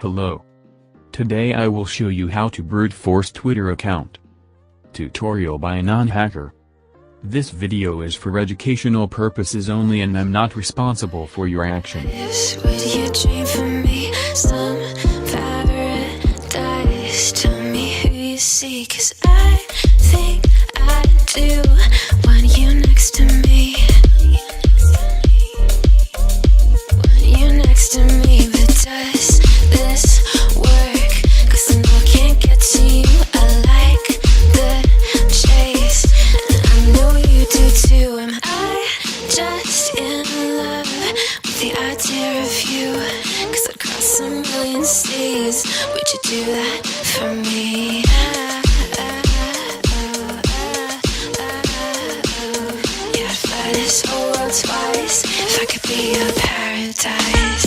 Hello. Today I will show you how to brute force Twitter account. Tutorial by a non-hacker. This video is for educational purposes only and I'm not responsible for your actions. Would you dream for me some paradise? Tell me who you see, 'cause I think I do want you next to me. Want you next to me, but does this work? 'Cause I know I can't get to you. I like the chase, and I know you do too. Am I just in love with the idea of you? 'Cause I'd cross a million seas. Would you do that for me? Yeah, I'd fly this whole world twice if I could be your paradise.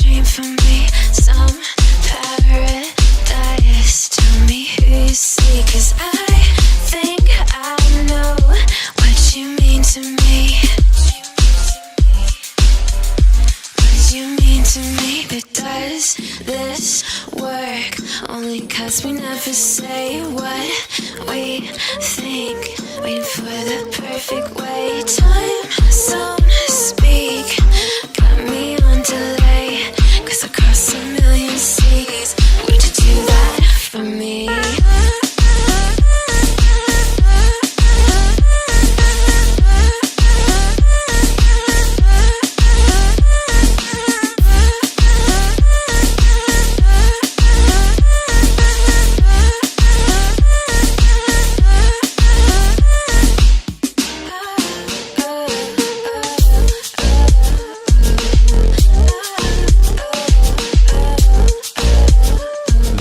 Dream for me some paradise. Tell me who you see, 'cause I think I know what you mean to me. What you mean to me, but does this work? Only 'cause we never say what we think, waiting for the perfect way. Time zone speak, got me on delay. 'Cause across a million seas, would you do that for me?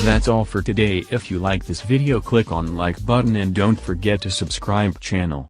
That's all for today. If you like this video, click on like button and don't forget to subscribe channel.